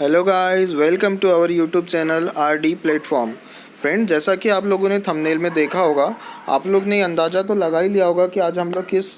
Hello guys, welcome to our YouTube channel R D platform. Friend, जैसा कि आप लोगों ने थंबनेल में देखा होगा, आप लोग ने अंदाज़ा तो लगा ही लिया होगा कि आज हम लोग किस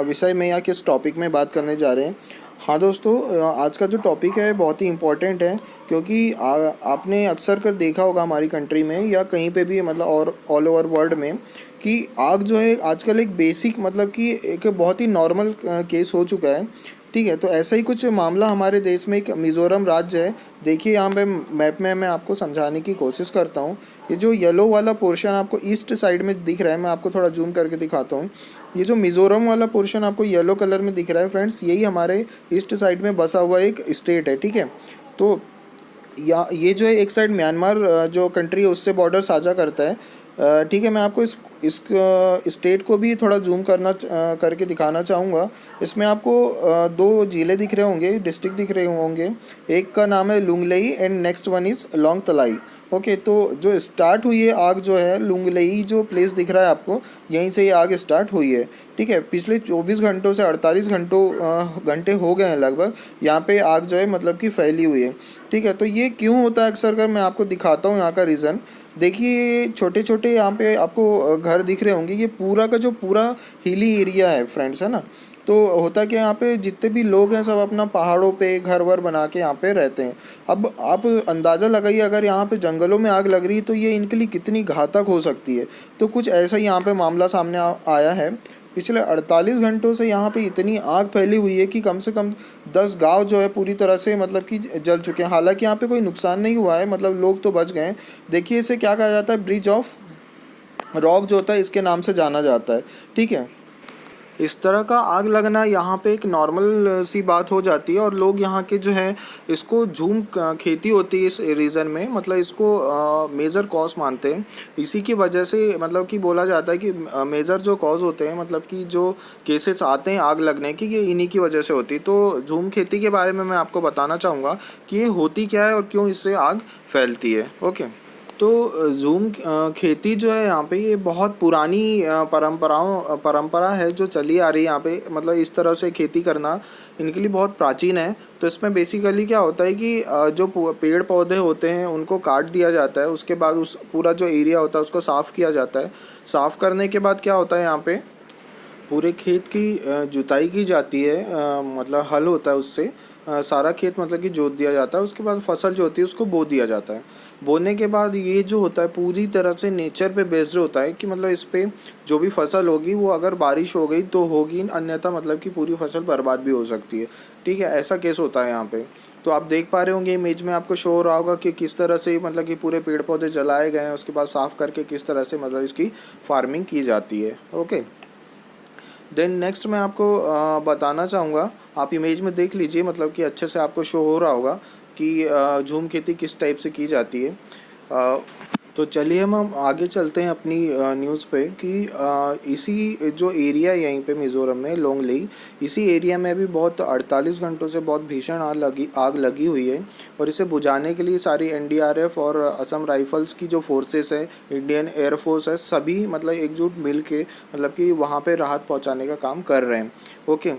विषय में या किस टॉपिक में बात करने जा रहे हैं। हाँ दोस्तों, आज का जो टॉपिक है बहुत ही इम्पोर्टेंट है, क्योंकि आपने अक्सर कर देखा होगा हमारी कंट्री में या कहीं पे भी, मतलब और ऑल ओवर वर्ल्ड में, कि आग जो है आजकल एक बेसिक, मतलब कि एक बहुत ही नॉर्मल केस हो चुका है। ठीक है, तो ऐसा ही कुछ मामला हमारे देश में एक मिज़ोरम राज्य है। देखिए यहाँ पे मैप में मैं आपको समझाने की कोशिश करता हूँ। ये जो येलो वाला पोर्शन आपको ईस्ट साइड में दिख रहा है, मैं आपको थोड़ा जूम करके दिखाता हूँ। ये जो मिज़ोरम वाला पोर्शन आपको येलो कलर में दिख रहा है फ्रेंड्स, यही हमारे ईस्ट साइड में बसा हुआ एक स्टेट है। ठीक है, तो या ये जो है एक साइड म्यांमार जो कंट्री है उससे बॉर्डर साझा करता है। ठीक है, मैं आपको इस स्टेट को भी थोड़ा जूम करके दिखाना चाहूँगा। इसमें आपको दो ज़िले दिख रहे होंगे, डिस्ट्रिक्ट दिख रहे होंगे। एक का नाम है Lunglei and next one is Lawngtlai. Okay, तो जो स्टार्ट हुई है आग जो है, लुंगलेई जो प्लेस दिख रहा है आपको, यहीं से ये आग स्टार्ट हुई है। ठीक है, पिछले 24 घंटों से 48 घंटे हो गए हैं लगभग, यहाँ पे आग जो है मतलब कि फैली हुई है। ठीक है, तो ये क्यों होता है अक्सर कर, मैं आपको दिखाता हूँ यहाँ का रीज़न। देखिए छोटे छोटे यहाँ पे आपको घर दिख रहे होंगे, ये पूरा का जो पूरा हिली एरिया है फ्रेंड्स, है ना। तो होता क्या है, यहाँ पे जितने भी लोग हैं सब अपना पहाड़ों पे घर वर बना के यहाँ पे रहते हैं। अब आप अंदाज़ा लगाइए, अगर यहाँ पे जंगलों में आग लग रही है तो ये इनके लिए कितनी घातक हो सकती है। तो कुछ ऐसा ही यहाँ पे मामला सामने आया है। पिछले 48 घंटों से यहाँ पे इतनी आग फैली हुई है कि कम से कम 10 गांव जो है पूरी तरह से मतलब कि जल चुके हैं। हालांकि यहाँ पे कोई नुकसान नहीं हुआ है, मतलब लोग तो बच गए हैं। देखिए इसे क्या कहा जाता है, ब्रिज ऑफ रॉक जो होता है इसके नाम से जाना जाता है। ठीक है, इस तरह का आग लगना यहाँ पे एक नॉर्मल सी बात हो जाती है, और लोग यहाँ के जो है इसको झूम खेती होती है इस रीजन में, मतलब इसको मेजर कॉज मानते हैं। इसी की वजह से मतलब कि बोला जाता है कि मेजर जो कॉज होते हैं, मतलब कि जो केसेस आते हैं आग लगने की, ये इन्हीं की वजह से होती है। तो झूम खेती के बारे में मैं आपको बताना चाहूँगा कि ये होती क्या है और क्यों इससे आग फैलती है। ओके, तो झूम खेती जो है यहाँ पे, ये बहुत पुरानी परंपरा है जो चली आ रही है यहाँ पे, मतलब इस तरह से खेती करना इनके लिए बहुत प्राचीन है। तो इसमें बेसिकली क्या होता है कि जो पेड़ पौधे होते हैं उनको काट दिया जाता है, उसके बाद उस पूरा जो एरिया होता है उसको साफ़ किया जाता है। साफ़ करने के बाद क्या होता है, यहाँ पे पूरे खेत की जुताई की जाती है। मतलब हल होता है उससे सारा खेत मतलब कि जोत दिया जाता है। उसके बाद फसल जो होती है उसको बो दिया जाता है। बोने के बाद ये जो होता है पूरी तरह से नेचर पे बेस्ड होता है कि मतलब इस पे जो भी फसल होगी वो अगर बारिश हो गई तो होगी, अन्यथा मतलब कि पूरी फसल बर्बाद भी हो सकती है। ठीक है, ऐसा केस होता है यहाँ पे। तो आप देख पा रहे होंगे इमेज में, आपको शो हो रहा होगा कि किस तरह से मतलब कि पूरे पेड़ पौधे जलाए गए हैं, उसके बाद साफ़ करके किस तरह से मतलब इसकी फार्मिंग की जाती है। ओके, देन नेक्स्ट मैं आपको बताना चाहूँगा, आप इमेज में देख लीजिए, मतलब कि अच्छे से आपको शो हो रहा होगा कि झूम खेती किस टाइप से की जाती है। तो चलिए हम आगे चलते हैं अपनी न्यूज़ पे कि इसी जो एरिया है यहीं पे मिज़ोरम में लोंगलेई, इसी एरिया में भी बहुत 48 घंटों से बहुत भीषण आग लगी हुई है। और इसे बुझाने के लिए सारी एनडीआरएफ और असम राइफल्स की जो फोर्सेस है, इंडियन एयरफोर्स है, सभी मतलब एकजुट मिल के मतलब कि वहाँ पे राहत पहुँचाने का काम कर रहे हैं। ओके,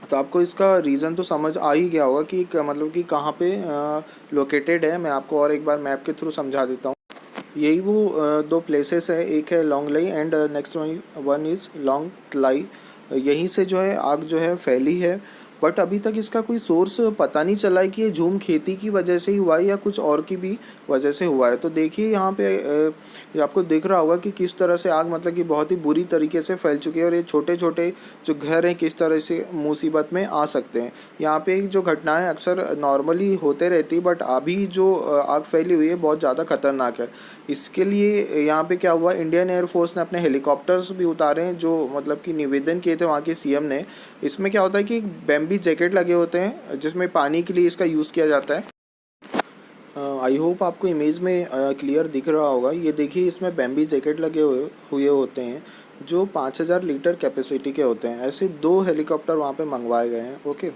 तो आपको इसका रीज़न तो समझ आ ही गया होगा कि मतलब कि कहाँ पे लोकेटेड है। मैं आपको और एक बार मैप के थ्रू समझा देता हूँ। यही वो दो प्लेसेस है, एक है Lunglei and next one is लोंगतलाई। यहीं से जो है आग जो है फैली है, बट अभी तक इसका कोई सोर्स पता नहीं चला है कि ये झूम खेती की वजह से ही हुआ है या कुछ और की भी वजह से हुआ है। तो देखिए यहाँ पे ये आपको दिख रहा होगा कि किस तरह से आग मतलब कि बहुत ही बुरी तरीके से फैल चुकी है, और ये छोटे छोटे जो घर हैं किस तरह से मुसीबत में आ सकते हैं। यहाँ पे जो घटनाएं अक्सर नॉर्मली होते रहती, बट अभी जो आग फैली हुई है बहुत ज़्यादा खतरनाक है। इसके लिए यहाँ पे क्या हुआ, इंडियन एयरफोर्स ने अपने हेलीकॉप्टर्स भी उतारे हैं, जो मतलब कि निवेदन किए थे वहाँ के सीएम ने। इसमें क्या होता है कि बैम्बी जैकेट लगे होते हैं जिसमें पानी के लिए इसका यूज़ किया जाता है। आई होप आपको इमेज में क्लियर दिख रहा होगा। ये देखिए, इसमें बैम्बी जैकेट लगे हुए होते हैं जो 5000 लीटर कैपेसिटी के होते हैं। ऐसे 2 हेलीकॉप्टर वहाँ पे मंगवाए गए हैं। ओके,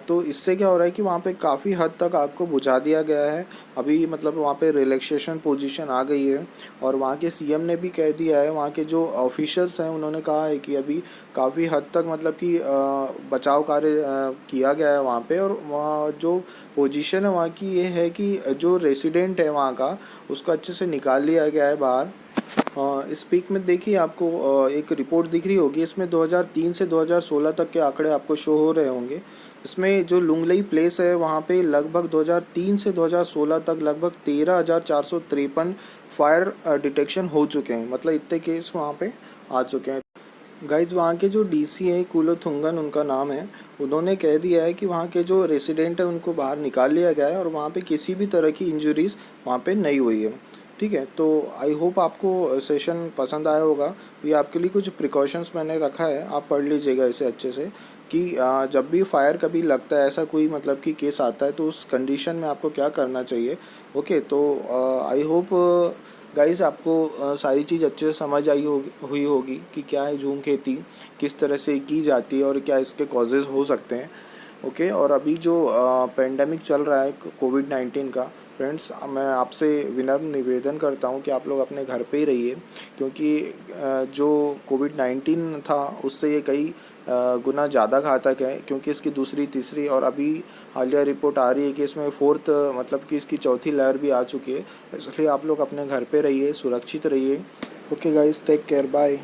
तो इससे क्या हो रहा है कि वहाँ पे काफ़ी हद तक आपको बुझा दिया गया है। अभी मतलब वहाँ पे रिलैक्सेशन पोजीशन आ गई है और वहाँ के सीएम ने भी कह दिया है, वहाँ के जो ऑफिशियल्स हैं उन्होंने कहा है कि अभी काफ़ी हद तक मतलब कि बचाव कार्य किया गया है वहाँ पे। और वहाँ जो पोजीशन है वहाँ की ये है कि जो रेसिडेंट है वहाँ का उसको अच्छे से निकाल लिया गया है बाहर। इस पीक में देखिए आपको एक रिपोर्ट दिख रही होगी, इसमें 2003 से 2016 तक के आंकड़े आपको शो हो रहे होंगे। इसमें जो लुंगलई प्लेस है वहाँ पे लगभग 2003 से 2016 तक लगभग 13,453 फायर डिटेक्शन हो चुके हैं, मतलब इतने केस वहाँ पे आ चुके हैं। गाइज वहाँ के जो डीसी है कुलोथुंगन उनका नाम है, उन्होंने कह दिया है कि वहाँ के जो रेसिडेंट है उनको बाहर निकाल लिया गया है और वहाँ पे किसी भी तरह की इंजरीज वहाँ पे नहीं हुई है। ठीक है, तो आई होप आपको सेशन पसंद आया होगा। ये आपके लिए कुछ प्रिकॉशंस मैंने रखा है, आप पढ़ लीजिएगा इसे अच्छे से कि जब भी फायर कभी लगता है, ऐसा कोई मतलब कि केस आता है तो उस कंडीशन में आपको क्या करना चाहिए। ओके, तो आई होप गाइस आपको सारी चीज़ अच्छे से समझ हुई होगी कि क्या है झूम खेती, किस तरह से की जाती है और क्या इसके कॉजेज़ हो सकते हैं। ओके, और अभी जो पेंडेमिक चल रहा है कोविड-19 का, फ्रेंड्स मैं आपसे विनम्र निवेदन करता हूँ कि आप लोग अपने घर पे ही रहिए, क्योंकि जो कोविड-19 था उससे ये कई गुना ज़्यादा घातक है, क्योंकि इसकी दूसरी तीसरी और अभी हालिया रिपोर्ट आ रही है कि इसमें फोर्थ मतलब कि इसकी चौथी लहर भी आ चुकी है। इसलिए आप लोग अपने घर पे रहिए, सुरक्षित रहिए। Okay guys, take care, bye.